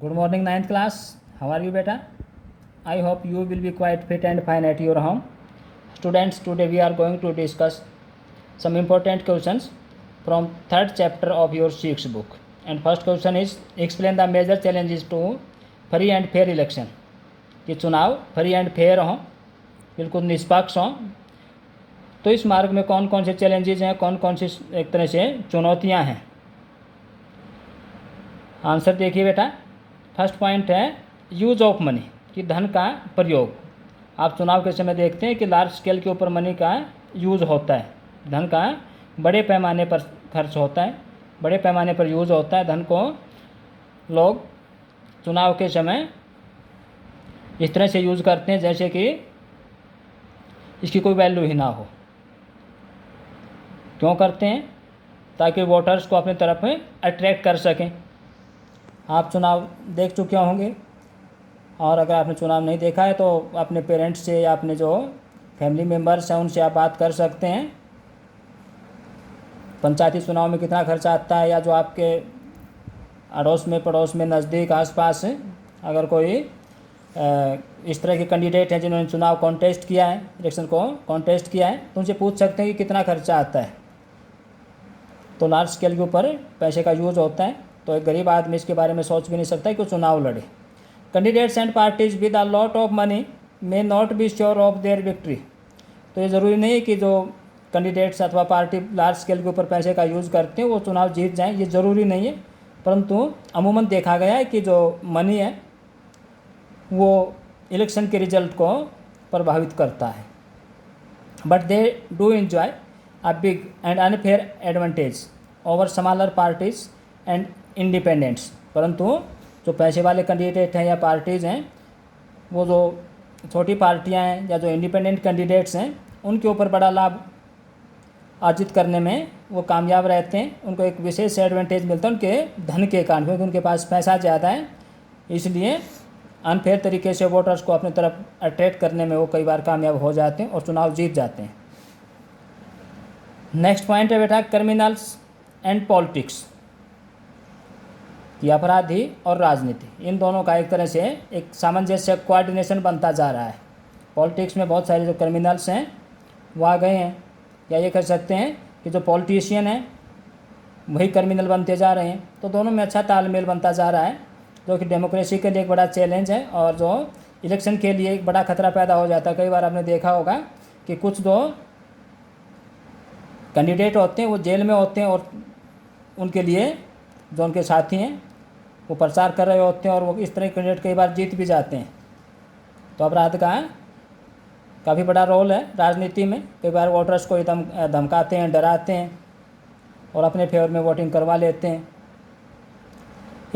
Good morning, ninth class. How are you, beta? I hope you will be quite fit and fine at your home. Students, today we are going to discuss some important questions from third chapter of your sixth book. And first question is, explain the major challenges to free and fair election. कि चुनाव free and fair हों, बिल्कुल निष्पक्ष हों। तो इस मार्ग में कौन कौन से चैलेंजेस हैं, कौन कौन सी एक तरह से चुनौतियां हैं। आंसर देखिए बेटा। फर्स्ट पॉइंट है यूज ऑफ मनी, कि धन का प्रयोग। आप चुनाव के समय देखते हैं कि लार्ज स्केल के ऊपर मनी का यूज़ होता है, धन का बड़े पैमाने पर खर्च होता है, बड़े पैमाने पर यूज़ होता है। धन को लोग चुनाव के समय इस तरह से यूज़ करते हैं जैसे कि इसकी कोई वैल्यू ही ना हो। क्यों करते हैं? ताकि वोटर्स को अपनी तरफ अट्रैक्ट कर सकें। आप चुनाव देख चुके होंगे, और अगर आपने चुनाव नहीं देखा है तो अपने पेरेंट्स से या अपने जो फैमिली मेम्बर्स हैं उनसे आप बात कर सकते हैं। पंचायती चुनाव में कितना खर्चा आता है, या जो आपके अड़ोस में पड़ोस में नज़दीक आसपास अगर कोई इस तरह के कैंडिडेट हैं जिन्होंने चुनाव कॉन्टेस्ट किया है, इलेक्शन को कॉन्टेस्ट किया है, तो उनसे पूछ सकते हैं कि कितना खर्चा आता है। तो लार्ज स्केल के ऊपर पैसे का यूज़ होता है। तो एक गरीब आदमी इसके बारे में सोच भी नहीं सकता कि वो चुनाव लड़े। Candidates and parties with a lot of money may not be sure of their victory. तो ये ज़रूरी नहीं है कि जो कैंडिडेट्स अथवा पार्टी लार्ज स्केल के ऊपर पैसे का यूज़ करते हैं वो चुनाव जीत जाएं, ये ज़रूरी नहीं है। परंतु अमूमन देखा गया है कि जो मनी है वो इलेक्शन के रिजल्ट को प्रभावित करता है। But they do enjoy a big and unfair advantage over smaller parties and independents. परंतु जो पैसे वाले कैंडिडेट हैं या पार्टीज़ हैं, वो जो छोटी पार्टियां हैं या जो इंडिपेंडेंट कैंडिडेट्स हैं, उनके ऊपर बड़ा लाभ अर्जित करने में वो कामयाब रहते हैं। उनको एक विशेष एडवांटेज मिलता है उनके धन के कारण, क्योंकि उनके पास पैसा ज़्यादा है। इसलिए अनफेयर तरीके से वोटर्स को अपनी तरफ अट्रैक्ट करने में वो कई बार कामयाब हो जाते हैं और चुनाव जीत जाते हैं। नेक्स्ट पॉइंट है बेटा क्रिमिनल्स एंड पॉलिटिक्स, कि अपराधी और राजनीति, इन दोनों का एक तरह से एक सामंजस्य कोऑर्डिनेशन बनता जा रहा है। पॉलिटिक्स में बहुत सारे जो क्रिमिनल्स हैं वो आ गए हैं, या ये कह सकते हैं कि जो पॉलिटिशियन हैं वही क्रिमिनल बनते जा रहे हैं। तो दोनों में अच्छा तालमेल बनता जा रहा है, जो कि डेमोक्रेसी के लिए एक बड़ा चैलेंज है और जो इलेक्शन के लिए एक बड़ा खतरा पैदा हो जाता है। कई बार आपने देखा होगा कि कुछ जो कैंडिडेट होते हैं वो जेल में होते हैं और उनके लिए जो उनके साथी हैं वो प्रचार कर रहे होते हैं, और वो इस तरह के कैंडिडेट कई बार जीत भी जाते हैं। तो अपराध का काफ़ी बड़ा रोल है राजनीति में। कई बार वोटर्स को धमकाते हैं, डराते हैं और अपने फेवर में वोटिंग करवा लेते हैं।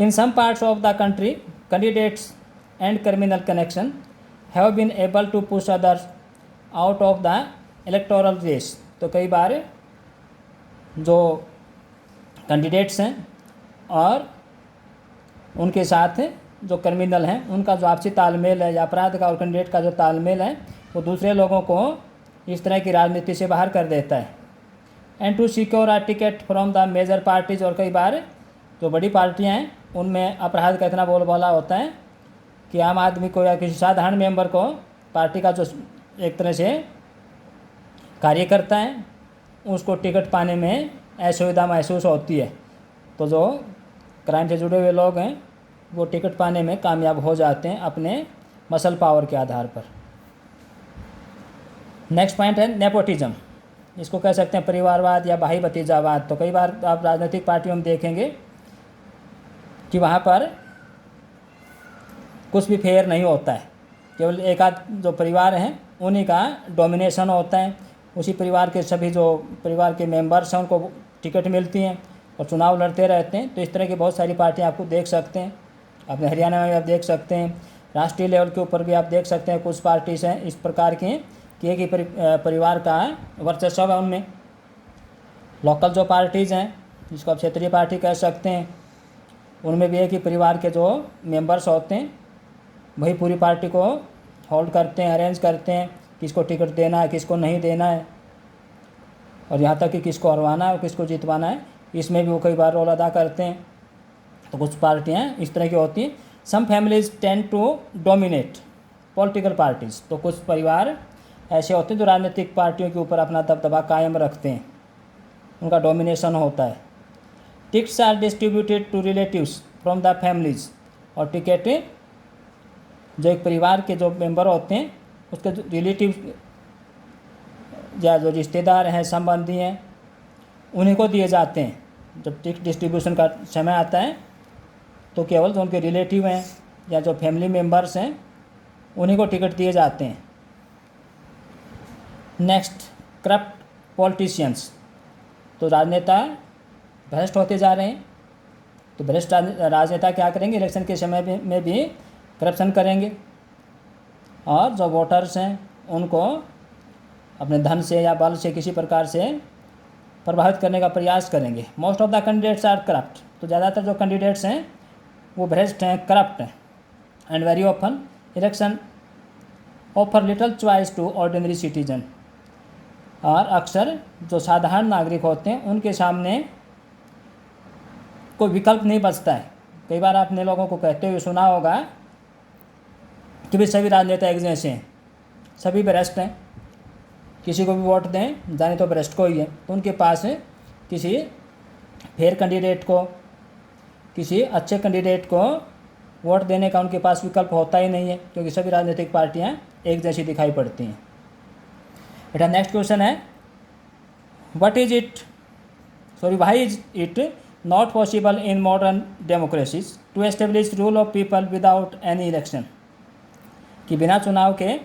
In some parts of the country candidates and criminal connection have been able to push others out of the electoral race. तो कई बार जो कैंडिडेट्स हैं और उनके साथ जो क्रिमिनल हैं उनका जो आपसी तालमेल है, या अपराध का और कैंडिडेट का जो तालमेल है, वो दूसरे लोगों को इस तरह की राजनीति से बाहर कर देता है। And to secure a ticket from the major parties, और कई बार जो बड़ी पार्टियां हैं उनमें अपराध का इतना बोलबाला होता है कि आम आदमी को या किसी साधारण मेंबर को पार्टी का जो एक तरह से कार्य करता है उसको टिकट पाने में असुविधा महसूस होती है। तो जो क्राइम से जुड़े हुए लोग हैं वो टिकट पाने में कामयाब हो जाते हैं अपने मसल पावर के आधार पर। नेक्स्ट पॉइंट है नेपोटिज्म, इसको कह सकते हैं परिवारवाद या भाई भतीजावाद। तो कई बार आप राजनीतिक पार्टियों में देखेंगे कि वहाँ पर कुछ भी फेयर नहीं होता है, केवल एक आध जो परिवार हैं उन्हीं का डोमिनेशन होता है। उसी परिवार के सभी जो परिवार के मेंबर्स हैं उनको टिकट मिलती हैं और चुनाव लड़ते रहते हैं। तो इस तरह की बहुत सारी पार्टियां आपको देख सकते हैं। अपने हरियाणा में भी आप देख सकते हैं, राष्ट्रीय लेवल के ऊपर भी आप देख सकते हैं कुछ पार्टीज हैं इस प्रकार की कि एक ही परिवार का वर्चस्व है उनमें। लोकल जो पार्टीज़ हैं जिसको आप क्षेत्रीय पार्टी कह सकते हैं, उनमें भी एक ही परिवार के जो मेंबर्स होते हैं वही पूरी पार्टी को होल्ड करते हैं, अरेंज करते हैं किसको टिकट देना है, किसको नहीं देना है, और यहाँ तक कि किसको हरवाना है और किसको जितवाना है, इसमें भी वो कई बार रोल अदा करते हैं। तो कुछ पार्टियाँ इस तरह की होती हैं some families tend to dominate political parties, तो कुछ परिवार ऐसे होते हैं जो राजनीतिक पार्टियों के ऊपर अपना दबदबा कायम रखते हैं, उनका डोमिनेशन होता है। Tickets are distributed to relatives from the families, और टिकटें जो एक परिवार के जो मेंबर होते हैं उसके रिलेटिव या जो रिश्तेदार हैं, संबंधी हैं, उन्हीं को दिए जाते हैं। जब टिकट डिस्ट्रीब्यूशन का समय आता है तो केवल जो उनके रिलेटिव हैं या जो फैमिली मेंबर्स हैं उन्हीं को टिकट दिए जाते हैं। नेक्स्ट, करप्ट पॉलिटिशियंस, तो राजनेता भ्रष्ट होते जा रहे हैं। तो भ्रष्ट राजनेता क्या करेंगे, इलेक्शन के समय में भी करप्शन करेंगे, और जो वोटर्स हैं उनको अपने धन से या बल से किसी प्रकार से प्रभावित करने का प्रयास करेंगे। Most of the candidates are corrupt, तो ज़्यादातर जो कैंडिडेट्स हैं वो भ्रष्ट हैं, करप्ट हैं। And very often election offer little choice to ordinary citizen, और अक्सर जो साधारण नागरिक होते हैं उनके सामने कोई विकल्प नहीं बचता है। कई बार आपने लोगों को कहते हुए सुना होगा कि भाई सभी राजनेता एक जैसे हैं, सभी भ्रष्ट हैं, किसी को भी वोट दें जाने तो भ्रष्ट को ही है। तो उनके पास किसी फेयर कैंडिडेट को, किसी अच्छे कैंडिडेट को वोट देने का उनके पास विकल्प होता ही नहीं है, क्योंकि सभी राजनीतिक पार्टियां एक जैसी दिखाई पड़ती हैं। बेटा नेक्स्ट क्वेश्चन है, why is it not possible in modern democracies to establish rule of people without any election, कि बिना चुनाव के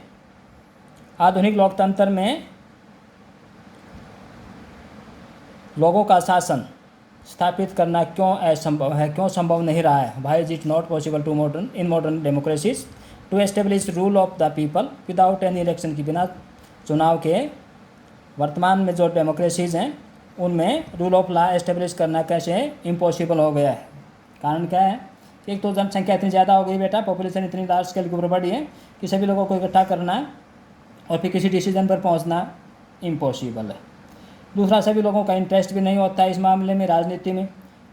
आधुनिक लोकतंत्र में लोगों का शासन स्थापित करना क्यों असंभव है, क्यों संभव नहीं रहा है। Why is it not possible to modern democracies to establish rule of the people without any election, की बिना चुनाव के वर्तमान में जो डेमोक्रेसीज हैं उनमें रूल ऑफ लॉ एस्टेब्लिश करना कैसे इम्पॉसिबल हो गया है। कारण क्या है, एक तो जनसंख्या इतनी ज़्यादा हो गई बेटा, पॉपुलेशन इतनी लार्ज स्केल के ऊपर बढ़ी है कि सभी लोगों को इकट्ठा करना और फिर किसी डिसीजन पर पहुंचना इम्पॉसिबल है। दूसरा, सभी लोगों का इंटरेस्ट भी नहीं होता है इस मामले में, राजनीति में,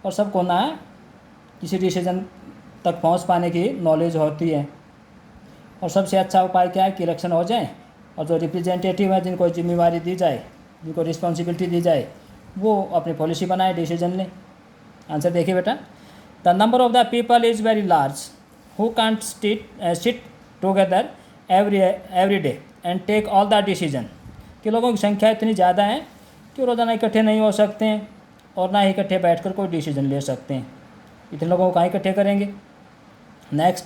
और सबको ना किसी डिसीजन तक पहुंच पाने की नॉलेज होती है। और सबसे अच्छा उपाय क्या है कि इलेक्शन हो जाए और जो रिप्रेजेंटेटिव है, जिनको जिम्मेवारी दी जाए, जिनको रिस्पॉन्सिबिलिटी दी जाए, वो अपनी पॉलिसी बनाए, डिसीजन लें। आंसर देखिए बेटा, the number of the people is very large who can't sit together every day and take all the decision, कि लोगों की संख्या इतनी ज़्यादा है कि रोज़ाना इकट्ठे नहीं हो सकते हैं और ना ही इकट्ठे बैठकर कोई डिसीजन ले सकते हैं। इतने लोगों को कहाँ इकट्ठे करेंगे। Next,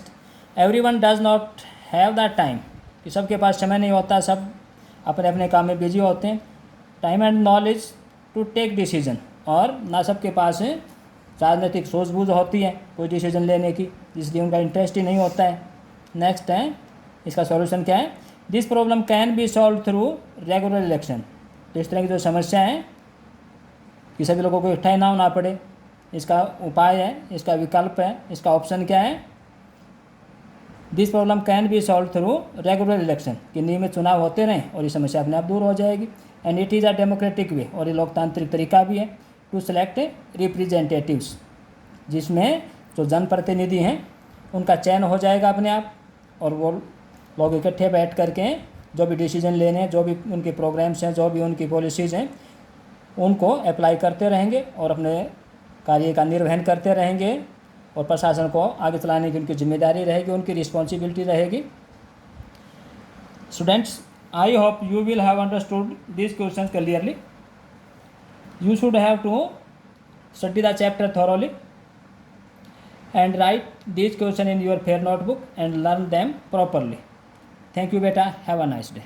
everyone does not have the time, कि सबके पास समय नहीं होता, सब अपने अपने काम में बिजी होते हैं। Time and knowledge to take decision, और ना सबके पास राजनीतिक सूझबूझ होती है कोई डिसीजन लेने की, जिसलिए उनका इंटरेस्ट ही नहीं होता है। नेक्स्ट है, इसका सॉल्यूशन क्या है, this problem can be solve through regular election, तो इस तरह की जो समस्या है कि सभी लोगों को इकट्ठा ना होना पड़े, इसका उपाय है, इसका विकल्प है, इसका ऑप्शन क्या है, this problem can be solve through regular election, कि नियमित चुनाव होते रहें और ये समस्या अपने आप दूर हो जाएगी। And it is a democratic वे, और ये लोकतांत्रिक तरीका भी है, टू सेलेक्ट रिप्रेजेंटेटिव्स, जिसमें जो जनप्रतिनिधि हैं उनका चयन हो जाएगा अपने आप, और वो लोग इकट्ठे बैठ करके जो भी डिसीजन लेने हैं, जो भी उनके प्रोग्राम्स हैं, जो भी उनकी पॉलिसीज़ हैं, उनको अप्लाई करते रहेंगे और अपने कार्य का निर्वहन करते रहेंगे, और प्रशासन को आगे चलाने की उनकी जिम्मेदारी रहेगी, उनकी रिस्पॉन्सिबिलिटी रहेगी। Students, I hope you will have understood this question clearly. You should have to study the chapter thoroughly and write these questions in your fair notebook and learn them properly. Thank you beta, have a nice day.